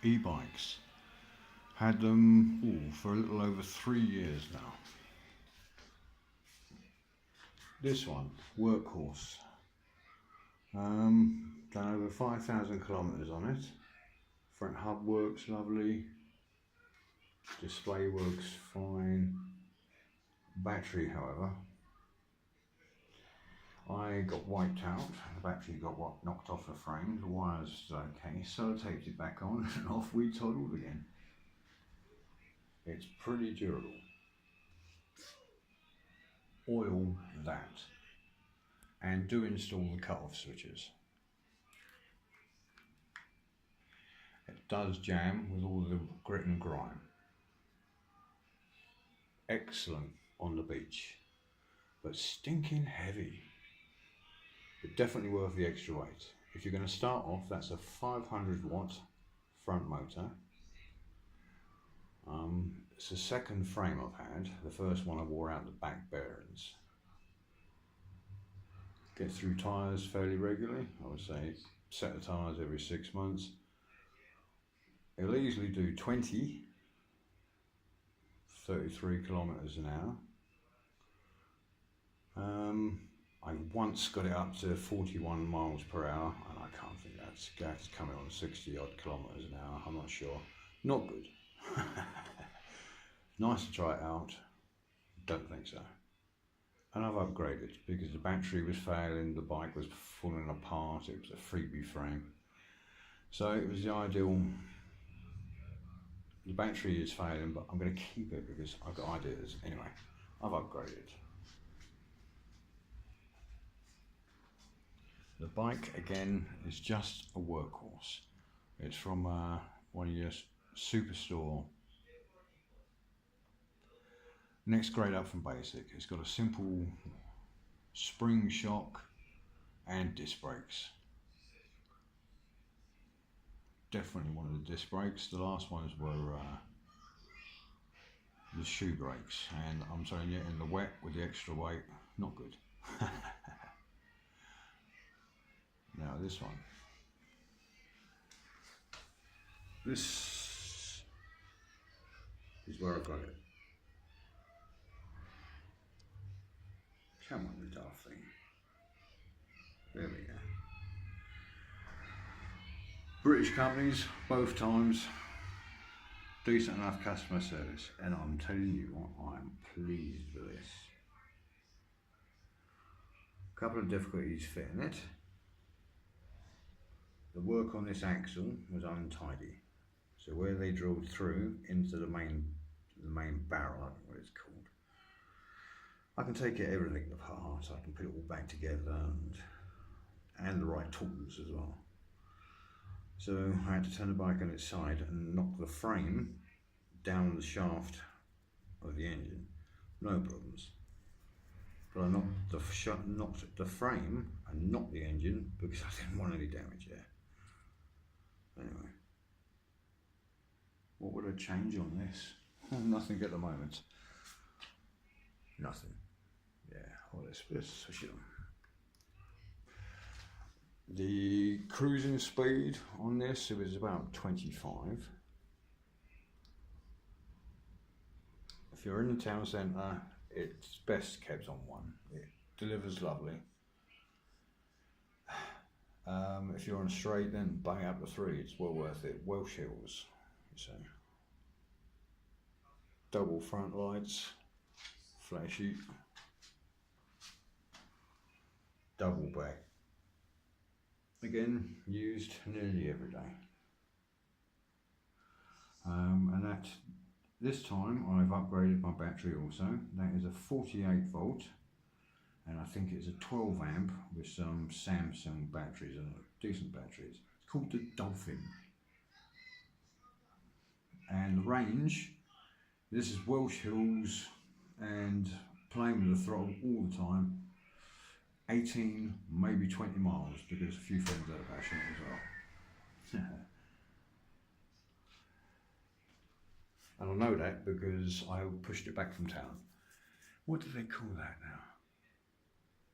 e-bikes. Had them for a little over 3 years now. This one, workhorse. Done over 5,000 kilometers on it. Front hub works lovely. Display works fine. Battery, however, I got wiped out. The battery got knocked off the frame. The wires okay. Sellotaped it back on, and off we toddled again. It's pretty durable. Oil that, and do install the cut-off switches. It does jam with all the grit and grime. Excellent on the beach, but stinking heavy. But definitely worth the extra weight. If you're going to start off, that's a 500 watt front motor. It's the second frame I've had. The first one I wore out the back bearings. Get through tyres fairly regularly. I would say set the tyres every 6 months. It'll easily do 20, 33 kilometers an hour. I once got it up to 41 miles per hour, and I can't think that's coming on 60 odd kilometers an hour. I'm not sure. Not good. Nice to try it out. Don't think so. And I've upgraded because the battery was failing, the bike was falling apart, it was a freebie frame. So it was the ideal. The battery is failing, but I'm going to keep it because I've got ideas. Anyway, I've upgraded. The bike, again, is just a workhorse. It's from one of your superstore. Next grade up from basic. It's got a simple spring shock and disc brakes. Definitely one of the disc brakes. The last ones were the shoe brakes, and I'm telling you, in the wet with the extra weight, not good. Now this one. This is where I got it. Come on, the daft thing. There we go. British companies, both times. Decent enough customer service, and I'm telling you what, I'm pleased with this. A couple of difficulties fitting it. The work on this axle was untidy, so where they drilled through into the main barrel, I don't know what it's called. I can take everything apart. I can put it all back together, and the right tools as well. So I had to turn the bike on its side and knock the frame down the shaft of the engine. No problems. But I knocked the frame and not the engine because I didn't want any damage there. Anyway, what would I change on this? Nothing at the moment. Nothing. Yeah, well, let's switch it on. The cruising speed on this, it was about 25. If you're in the town centre, it's best kept on 1. It delivers lovely. If you're on a straight, then bang up to 3. It's well worth it. Welsh Hills, you see. Double front lights, flashy. Double back. Again, used nearly every day. And that, this time I've upgraded my battery also. That is a 48 volt, and I think it's a 12 amp with some Samsung batteries, decent batteries. It's called the Dolphin. And the range, this is Welsh Hills and playing with the throttle all the time. 18, maybe 20 miles, because a few friends out of Ashton as well. And I know that because I pushed it back from town. What do they call that now?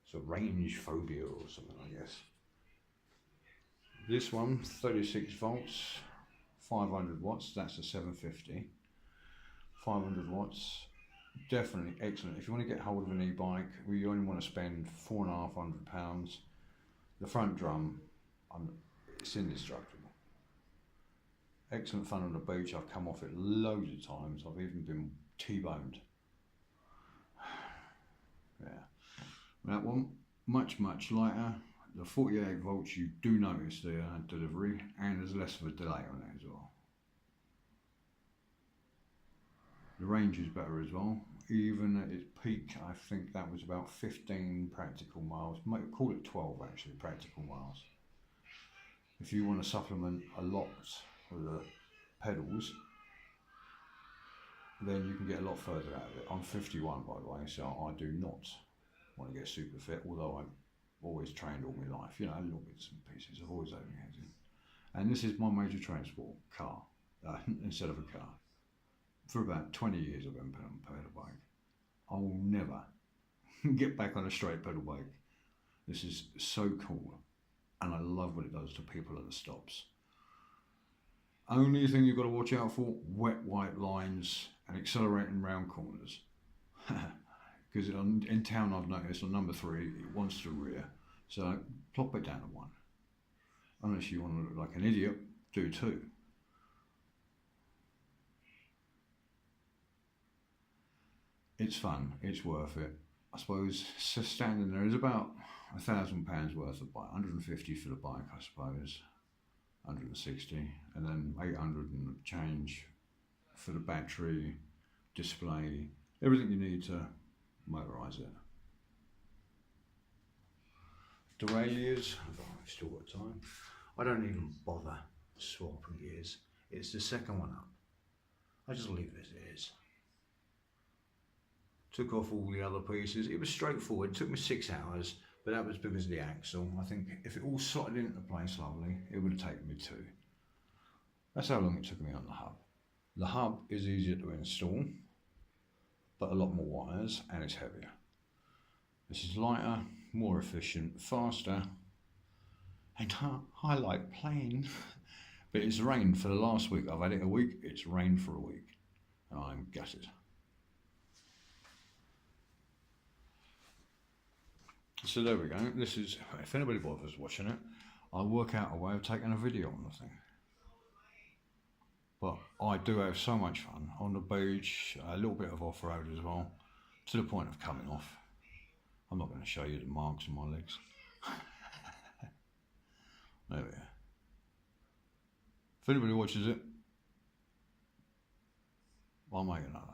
It's a range phobia or something, I guess. This one, 36 volts, 500 watts, that's a 750. 500 watts, definitely excellent. If you want to get hold of an e-bike, where you only want to spend £450, the front drum, it's indestructible. Excellent fun on the beach. I've come off it loads of times. I've even been T-boned. Yeah, that one much lighter. The 48 volts, you do notice the delivery, and there's less of a delay on it as well. The range is better as well. Even at its peak, I think that was about 15 practical miles. Call it 12 actually, practical miles. If you want to supplement a lot with the pedals, then you can get a lot further out of it. I'm 51 by the way, so I do not want to get super fit, although I've always trained all my life, you know, little bits and pieces. I've always had my hands in. And this is my major transport, car, instead of a car. For about 20 years I've been on a pedal bike. I will never get back on a straight pedal bike. This is so cool, and I love what it does to people at the stops. Only thing you've got to watch out for, wet white lines and accelerating round corners. Because in town I've noticed on number 3 it wants to rear, so plop it down to 1. Unless you want to look like an idiot, do 2. It's fun, it's worth it. I suppose standing there is about £1,000 worth of bike, 150 for the bike I suppose, 160, and then 800 and change for the battery, display, everything you need to motorise it. Derailleurs, I've still got time. I don't even bother swapping gears. It's the second one up. I just leave it as it is. Took off all the other pieces. It was straightforward. It took me 6 hours, but that was because of the axle. I think if it all slotted into place lovely, it would have taken me 2. That's how long it took me on the hub. The hub is easier to install, but a lot more wires, and it's heavier. This is lighter, more efficient, faster, and I like playing. But it's rained for the last week. I've had it a week, it's rained for a week, and I'm gutted. So there we go. This is, if anybody bothers watching it, I'll work out a way of taking a video on the thing. But I do have so much fun on the beach, a little bit of off-road as well, to the point of coming off. I'm not going to show you the marks on my legs. There we are. If anybody watches it, I'll make another.